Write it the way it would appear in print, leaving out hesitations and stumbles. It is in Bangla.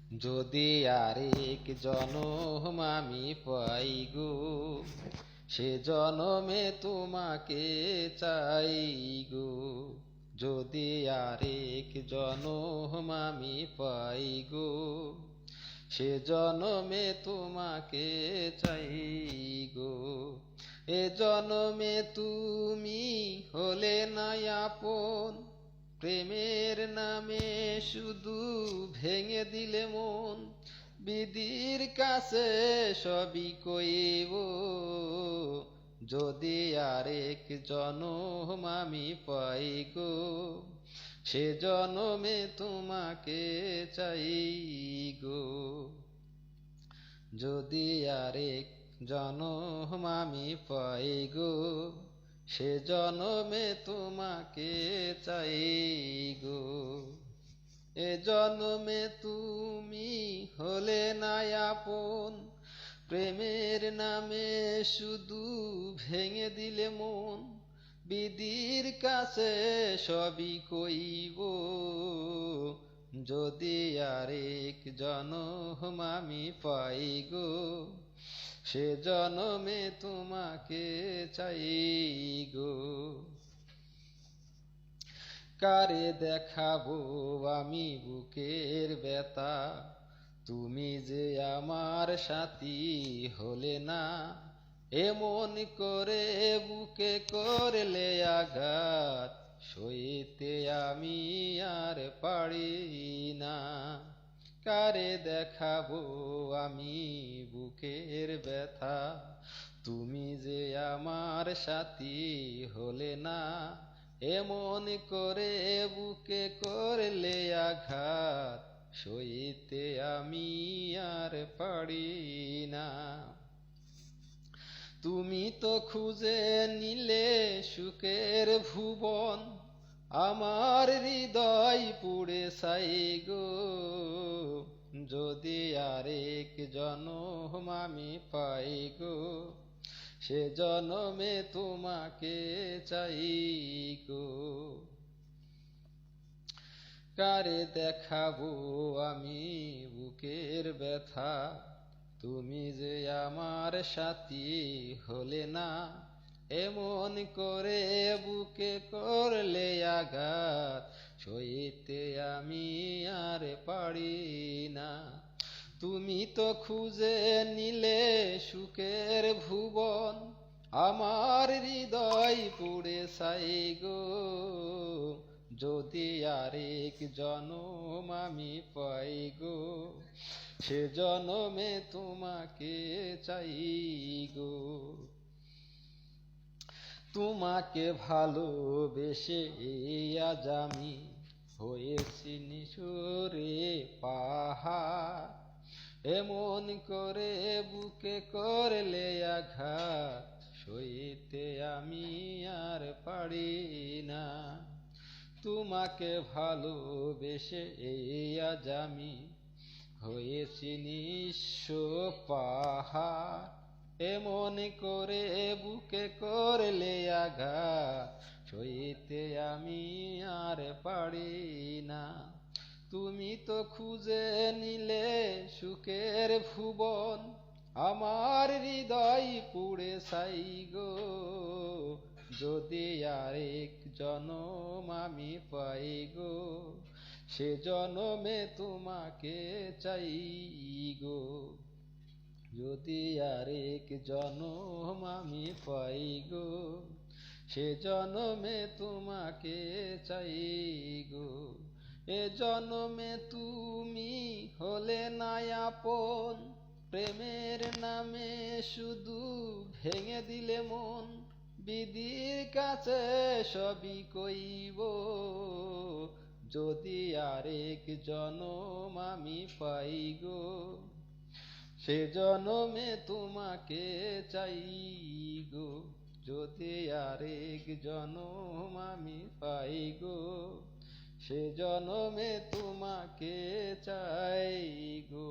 যদি আরেক জনম আমি পাই গো, সে জনমে তোমাকে চাই গো। যদি আরেক জনম আমি পাই গো, সে জনমে তোমাকে চাই গো। এ জনমে তুমি হলে না আপন, প্রেমের নামে শুধু ভেঙে দিলে মন। বিধির কাছে সবই কইব, যদি আরেক জনম আমি পাই গো, সে জনমে তোমাকে চাই গো। যদি আরেক জনম আমি পাই গো, সে জনমে তোমাকে চাই গো। এ জনমে তুমি হলে না আপন, প্রেমের নামে শুধু ভেঙে দিলে মন। বিধির কাছে সবই কইব, যদি আরেক জনম আমি পাই গো, সে জনমে তোমাকে চাই গো। কারে দেখাবো আমি বুকের ব্যথা, তুমি যে আমার সাথী হলে না। এমন করে বুকে করলে আঘাত, সইতে আমি আর পারি না। কারে দেখাবো আমি বুকের ব্যথা, তুমি যে আমার সাথী হলে না। এমন করে বুকে করলে আঘাত, সইতে আমি আর পারি না। তুমি তো খুঁজে নিলে সুখের ভুবন, আমার হৃদয় পুড়ে ছাই গো। যদি আরেক জনম আমি পাই গো, সে জনমে তোমাকে চাই গো। কারে দেখাবো আমি বুকের ব্যথা, তুমি যে আমার সাথী হলে না। এমন করে বুকে করলে আঘাত, সইতে আমি আর পারি না। তুমি তো খুঁজে নিলে সুখের ভুবন, আমার হৃদয় পুড়ে ছাই গো। যদি আরেক জনম আমি পাই গো, সে জনমে তোমাকে চাই গো। তোমাকে ভালোবেসে আজ আমি হয়েছি নিশুরে পাহাড়। এমন করে বুকে করলে আঘাত, সইতে আমি আর পারি না। তোমাকে ভালোবেসে আজ আমি হয়েছি নিঃস্ব পাহাড়। এমন করে বুকে করলে আঘাত, সইতে আমি আর পারি না। তুমি তো খুঁজে নিলে সুখের ভুবন, আমার হৃদয় পুড়ে ছাই গো। যদি আরেক জনম আমি পাই গো, সে জনমে তোমাকে চাই গো। যদি আরেক জনম আমি পাই গো, সে জনমে তোমাকে চাই গো। এ জনমে তুমি হলে না আপন, প্রেমের নামে শুধু ভেঙে দিলে মন। বিধির কাছে সবই কইব, যদি আরেক জনম আমি পাই গো, সে জনমে তোমাকে চাই গো। যদি আরেক জনম আমি পাই গো, সে জনমে তোমাকে চাই গো।